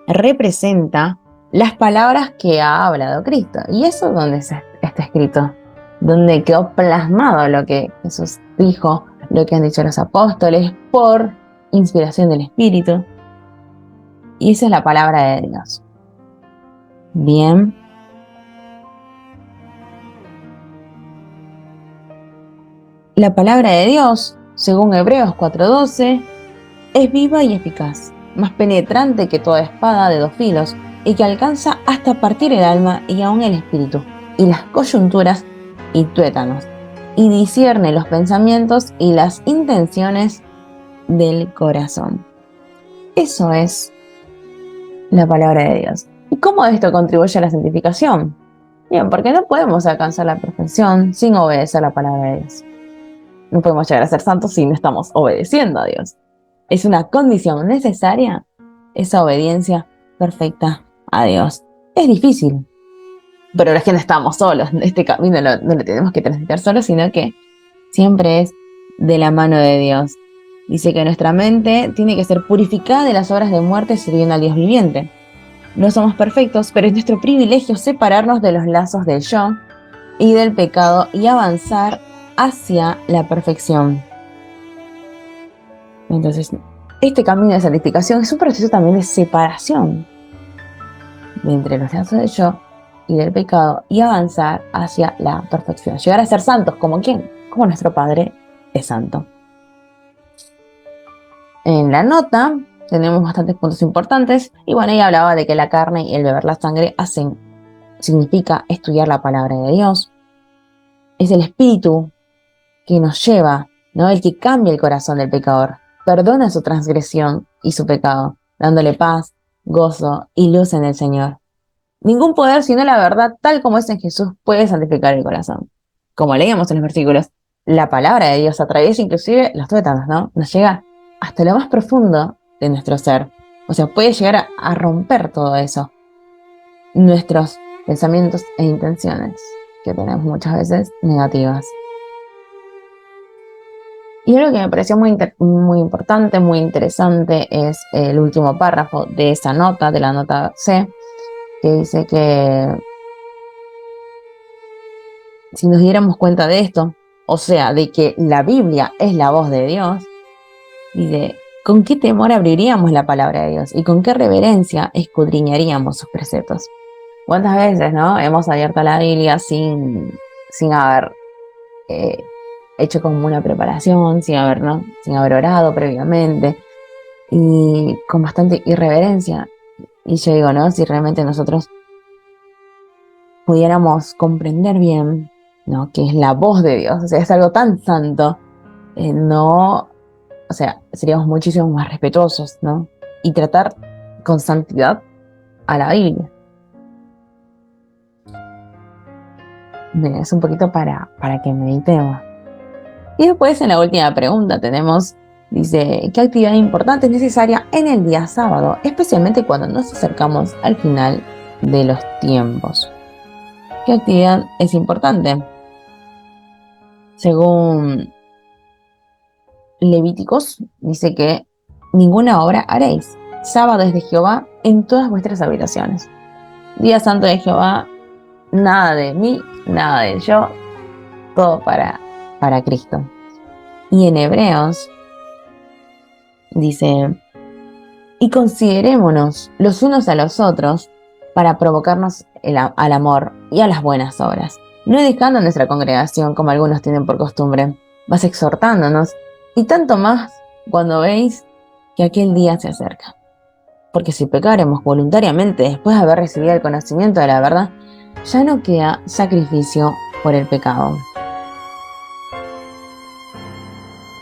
E: representa las palabras que ha hablado Cristo. ¿Y eso dónde está escrito? Donde quedó plasmado lo que Jesús dijo, lo que han dicho los apóstoles por inspiración del Espíritu. Y esa es la palabra de Dios. Bien. La palabra de Dios, según Hebreos 4:12, es viva y eficaz, más penetrante que toda espada de 2 filos, y que alcanza hasta partir el alma y aún el espíritu, y las coyunturas y tuétanos, y discierne los pensamientos y las intenciones del corazón. Eso es la palabra de Dios. ¿Y cómo esto contribuye a la santificación? Bien, porque no podemos alcanzar la perfección sin obedecer la palabra de Dios. No podemos llegar a ser santos si no estamos obedeciendo a Dios. es una condición necesaria esa obediencia perfecta a Dios. Es difícil, pero es que no estamos solos. Este camino no lo tenemos que transitar solos, sino que siempre es de la mano de Dios. Dice que nuestra mente tiene que ser purificada de las obras de muerte sirviendo al Dios viviente. No somos perfectos, pero es nuestro privilegio separarnos de los lazos del yo y del pecado y avanzar hacia la perfección. Entonces, este camino de santificación es un proceso también de separación de entre los lazos del yo y del pecado y avanzar hacia la perfección. Llegar a ser santos, ¿como quién? Como nuestro Padre es santo. En la nota tenemos bastantes puntos importantes y bueno, ella hablaba de que la carne y el beber la sangre significa estudiar la palabra de Dios. Es el espíritu que nos lleva, ¿no? El que cambia el corazón del pecador, perdona su transgresión y su pecado, dándole paz, gozo y luz en el Señor. Ningún poder sino la verdad tal como es en Jesús puede santificar el corazón. Como leíamos en los versículos, la palabra de Dios atraviesa inclusive los tuétanos, ¿no? Nos llega hasta lo más profundo de nuestro ser. O sea, puede llegar a romper todo eso. Nuestros pensamientos e intenciones, que tenemos muchas veces negativas. Y algo que me pareció muy importante, muy interesante, es el último párrafo de esa nota, de la nota C, que dice que si nos diéramos cuenta de esto, o sea, de que la Biblia es la voz de Dios, y de con qué temor abriríamos la palabra de Dios y con qué reverencia escudriñaríamos sus preceptos. ¿Cuántas veces, no? Hemos abierto la Biblia sin haber hecho como una preparación, sin haber orado previamente y con bastante irreverencia? Y yo digo, ¿no? Si realmente nosotros pudiéramos comprender bien, ¿no? Que es la voz de Dios, o sea, es algo tan santo, o sea, seríamos muchísimo más respetuosos, ¿no? Y tratar con santidad a la Biblia. Bien, es un poquito para que meditemos. Y después en la última pregunta dice, ¿qué actividad importante es necesaria en el día sábado? Especialmente cuando nos acercamos al final de los tiempos. ¿Qué actividad es importante? Según Levíticos, dice que ninguna obra haréis. Sábado es de Jehová en todas vuestras habitaciones. Día santo de Jehová, nada de mí, nada de yo, todo para Cristo. Y en Hebreos dice, y considerémonos los unos a los otros para provocarnos al amor y a las buenas obras, no dejando nuestra congregación como algunos tienen por costumbre, mas exhortándonos, y tanto más cuando veis que aquel día se acerca. Porque si pecaremos voluntariamente después de haber recibido el conocimiento de la verdad, ya no queda sacrificio por el pecado.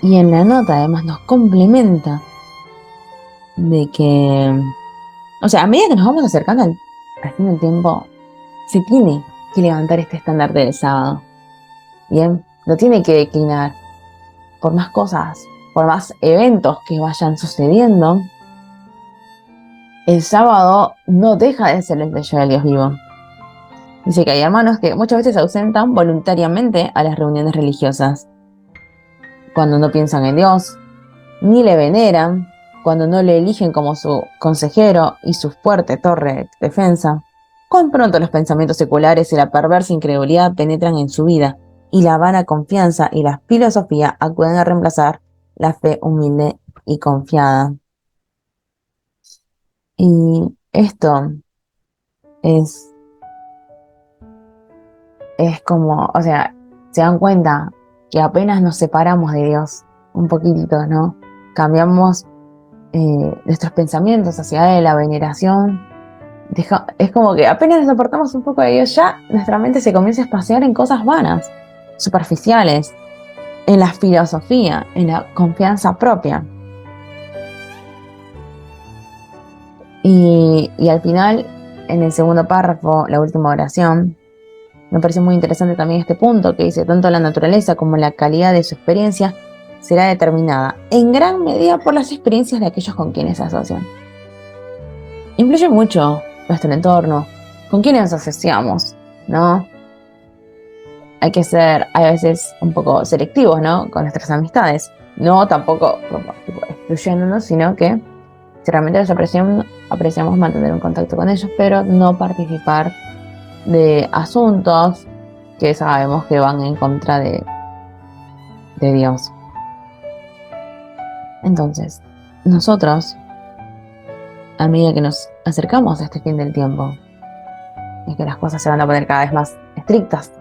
E: Y en la nota además nos complementa de que, o sea, a medida que nos vamos acercando al fin del tiempo, se tiene que levantar este estandarte del sábado. Bien, lo tiene que declinar. Por más cosas, por más eventos que vayan sucediendo, el sábado no deja de ser el sello del Dios vivo. Dice que hay hermanos que muchas veces se ausentan voluntariamente a las reuniones religiosas, cuando no piensan en Dios, ni le veneran, cuando no le eligen como su consejero y su fuerte torre de defensa. Cuán pronto los pensamientos seculares y la perversa incredulidad penetran en su vida, y la vana confianza y la filosofía acuden a reemplazar la fe humilde y confiada. Y esto es como, o sea, se dan cuenta que apenas nos separamos de Dios un poquitito, ¿no? Cambiamos nuestros pensamientos hacia Él, la veneración. Es como que apenas nos apartamos un poco de Dios, ya nuestra mente se comienza a espaciar en cosas vanas, superficiales, en la filosofía, en la confianza propia. Y al final, en el segundo párrafo, la última oración, me pareció muy interesante también este punto que dice, tanto la naturaleza como la calidad de su experiencia será determinada en gran medida por las experiencias de aquellos con quienes se asocian. Influye mucho nuestro entorno, con quienes nos asociamos, ¿no? Hay que ser a veces un poco selectivos, ¿no? Con nuestras amistades. No tampoco tipo, excluyéndonos, sino que si realmente los apreciamos mantener un contacto con ellos, pero no participar de asuntos que sabemos que van en contra de Dios. Entonces, nosotros, a medida que nos acercamos a este fin del tiempo, es que las cosas se van a poner cada vez más estrictas,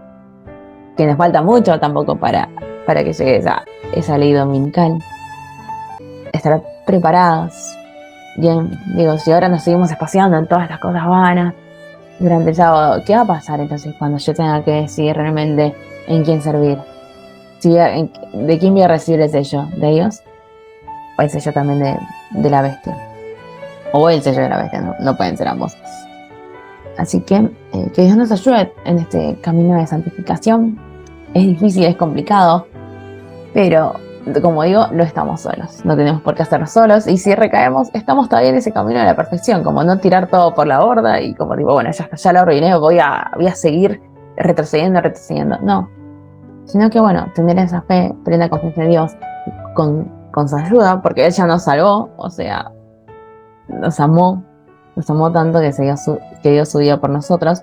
E: que nos falta mucho tampoco para que llegue esa ley dominical. Estar preparados. Bien, digo, si ahora nos seguimos espaciando en todas las cosas vanas durante el sábado, ¿qué va a pasar entonces cuando yo tenga que decidir realmente en quién servir? ¿De quién voy a recibir el sello? ¿De Dios? ¿O el sello también de la bestia? O el sello de la bestia, no pueden ser ambos. Así que Dios nos ayude en este camino de santificación. Es difícil, es complicado, pero como digo, no estamos solos, no tenemos por qué hacerlo solos, y si recaemos, estamos todavía en ese camino de la perfección, como no tirar todo por la borda y como digo, bueno, ya lo arruiné, voy a seguir retrocediendo, no, sino que bueno, tener esa fe, plena confianza en Dios, con su ayuda, porque Él ya nos salvó, o sea, nos amó tanto que dio su vida por nosotros.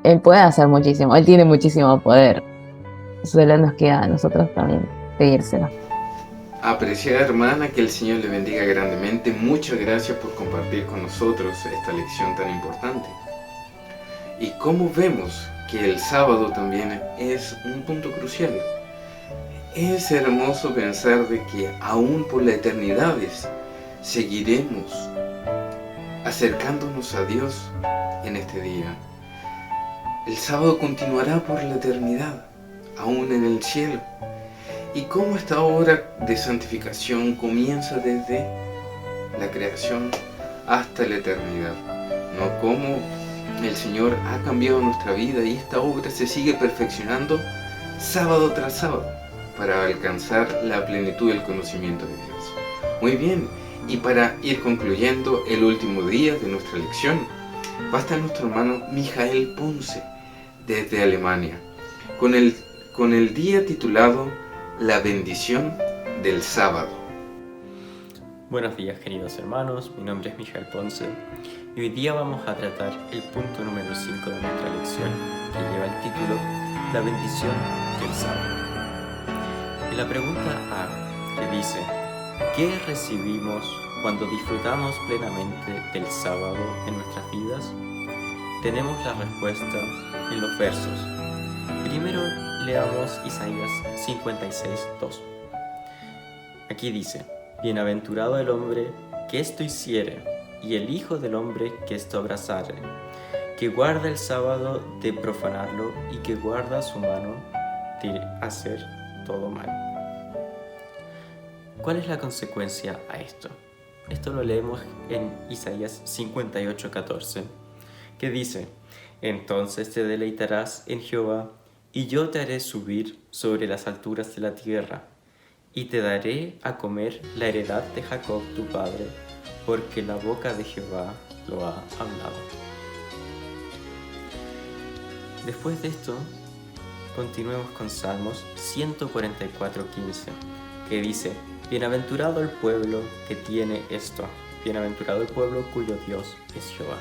E: Él puede hacer muchísimo, Él tiene muchísimo poder, solo nos queda a nosotros también pedírselo.
A: Apreciada hermana, que el Señor le bendiga grandemente. Muchas gracias por compartir con nosotros esta lección tan importante. Y como vemos que el sábado también es un punto crucial. Es hermoso pensar de que aún por la eternidad seguiremos acercándonos a Dios en este día. El sábado continuará por la eternidad, aún en el cielo. Y cómo esta obra de santificación comienza desde la creación hasta la eternidad, ¿no? Cómo el Señor ha cambiado nuestra vida y esta obra se sigue perfeccionando sábado tras sábado para alcanzar la plenitud del conocimiento de Dios. Muy bien, y para ir concluyendo el último día de nuestra lección, va a estar nuestro hermano Mijael Ponce desde Alemania con el día titulado La bendición del sábado.
F: Buenos días, queridos hermanos, mi nombre es Mijael Ponce y hoy día vamos a tratar el punto número 5 de nuestra lección, que lleva el título La bendición del sábado. En la pregunta A, que dice ¿qué recibimos cuando disfrutamos plenamente del sábado en nuestras vidas? Tenemos la respuesta en los versos. Primero leamos Isaías 56:2. Aquí dice: Bienaventurado el hombre que esto hiciere, y el hijo del hombre que esto abrazare, que guarda el sábado de profanarlo y que guarda su mano de hacer todo mal. ¿Cuál es la consecuencia a esto? Esto lo leemos en Isaías 58:14, que dice: Entonces te deleitarás en Jehová, y yo te haré subir sobre las alturas de la tierra, y te daré a comer la heredad de Jacob tu padre, porque la boca de Jehová lo ha hablado. Después de esto, continuemos con Salmos 144:15, que dice: Bienaventurado el pueblo que tiene esto, bienaventurado el pueblo cuyo Dios es Jehová.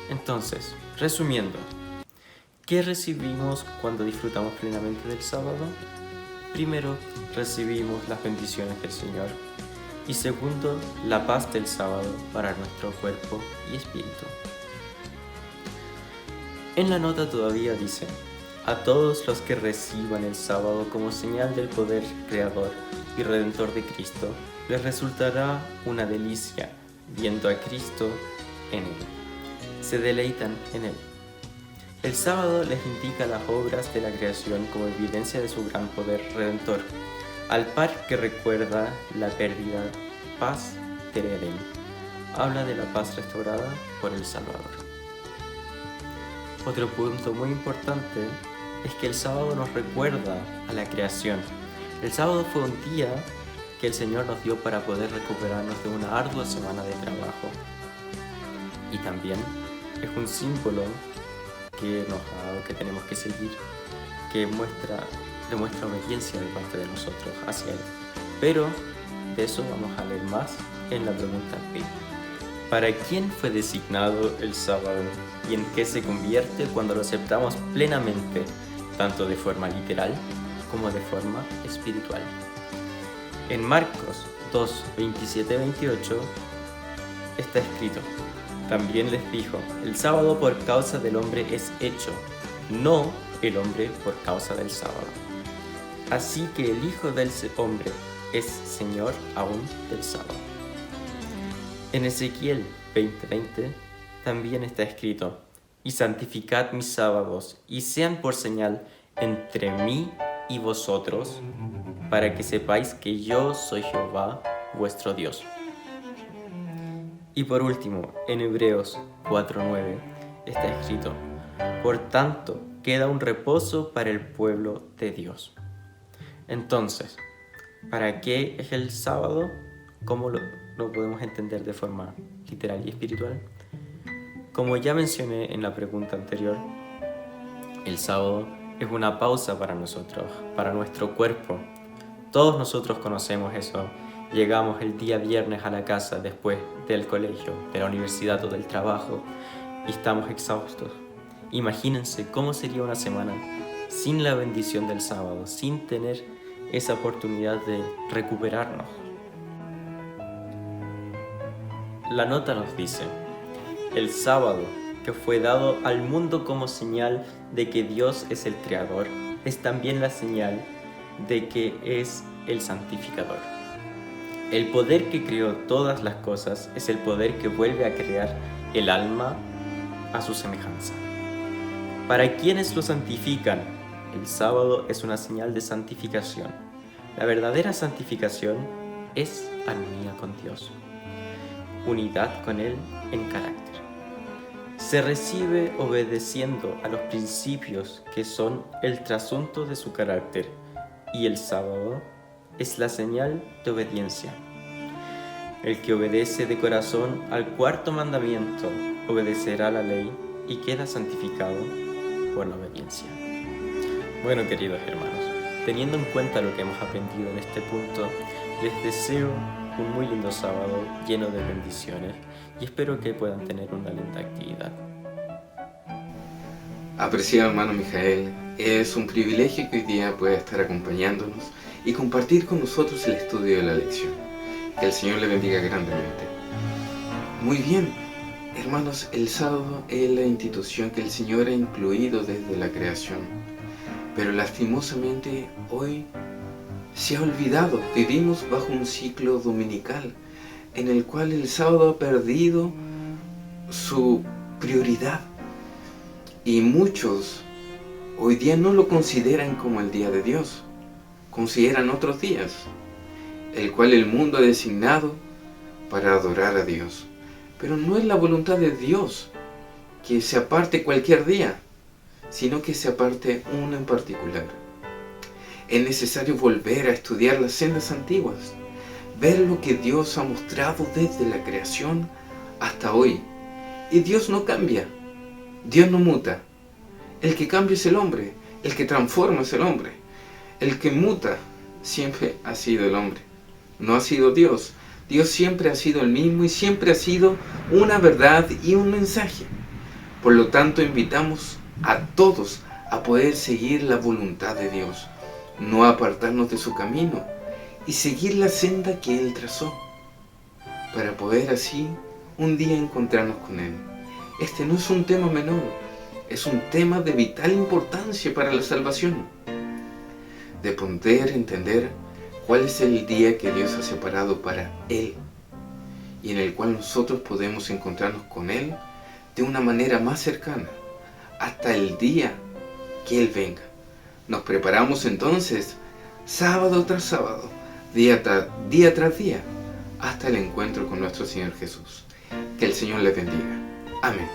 F: Entonces, resumiendo, ¿qué recibimos cuando disfrutamos plenamente del sábado? Primero, recibimos las bendiciones del Señor. Y segundo, la paz del sábado para nuestro cuerpo y espíritu. En la nota todavía dice: a todos los que reciban el sábado como señal del poder creador y redentor de Cristo, les resultará una delicia viendo a Cristo en él. Se deleitan en él. El sábado les indica las obras de la creación como evidencia de su gran poder redentor, al par que recuerda la pérdida paz del Edén. Habla de la paz restaurada por el Salvador. Otro punto muy importante es que el sábado nos recuerda a la creación, El sábado fue un día que el Señor nos dio para poder recuperarnos de una ardua semana de trabajo. Y también es un símbolo que nos ha dado que tenemos que seguir, que demuestra obediencia de parte de nosotros hacia Él. Pero de eso vamos a leer más en la pregunta B. ¿Para quién fue designado el sábado y en qué se convierte cuando lo aceptamos plenamente, tanto de forma literal como de forma espiritual? En Marcos 2, 27-28 está escrito: también les dijo, el sábado por causa del hombre es hecho, no el hombre por causa del sábado. Así que el Hijo del Hombre es Señor aún del sábado. En Ezequiel 20:20 también está escrito: y santificad mis sábados, y sean por señal entre mí y vosotros, para que sepáis que yo soy Jehová, vuestro Dios. Y por último, en Hebreos 4:9 está escrito: por tanto, queda un reposo para el pueblo de Dios. Entonces, ¿para qué es el sábado? ¿Cómo lo podemos entender de forma literal y espiritual? Como ya mencioné en la pregunta anterior, el sábado es una pausa para nosotros, para nuestro cuerpo. Todos nosotros conocemos eso. Llegamos el día viernes a la casa después del colegio, de la universidad o del trabajo y estamos exhaustos. Imagínense cómo sería una semana sin la bendición del sábado, sin tener esa oportunidad de recuperarnos. La nota nos dice: el sábado, que fue dado al mundo como señal de que Dios es el creador, es también la señal de que es el santificador. El poder que creó todas las cosas es el poder que vuelve a crear el alma a su semejanza. Para quienes lo santifican, el sábado es una señal de santificación. La verdadera santificación es armonía con Dios, unidad con Él en carácter. Se recibe obedeciendo a los principios que son el trasunto de su carácter, y el sábado es la señal de obediencia. El que obedece de corazón al cuarto mandamiento obedecerá la ley y queda santificado por la obediencia. Bueno, queridos hermanos, teniendo en cuenta lo que hemos aprendido en este punto, les deseo un muy lindo sábado lleno de bendiciones y espero que puedan tener una linda actividad.
A: Apreciado hermano Mijael, es un privilegio que hoy día pueda estar acompañándonos y compartir con nosotros el estudio de la lección. Que el Señor le bendiga grandemente. Muy bien, hermanos, el sábado es la institución que el Señor ha incluido desde la creación, pero lastimosamente hoy se ha olvidado. Vivimos bajo un ciclo dominical en el cual el sábado ha perdido su prioridad y muchos hoy día no lo consideran como el día de Dios, consideran otros días, el cual el mundo ha designado para adorar a Dios. Pero no es la voluntad de Dios que se aparte cualquier día, sino que se aparte uno en particular. Es necesario volver a estudiar las sendas antiguas, ver lo que Dios ha mostrado desde la creación hasta hoy. Y Dios no cambia, Dios no muta. El que cambia es el hombre, el que transforma es el hombre. El que muta siempre ha sido el hombre, no ha sido Dios. Dios siempre ha sido el mismo y siempre ha sido una verdad y un mensaje. Por lo tanto, invitamos a todos a poder seguir la voluntad de Dios, no apartarnos de su camino y seguir la senda que Él trazó, para poder así un día encontrarnos con Él. Este no es un tema menor, es un tema de vital importancia para la salvación, de poder entender cuál es el día que Dios ha separado para Él y en el cual nosotros podemos encontrarnos con Él de una manera más cercana hasta el día que Él venga. Nos preparamos entonces sábado tras sábado, día tras día, hasta el encuentro con nuestro Señor Jesús. Que el Señor les bendiga. Amén.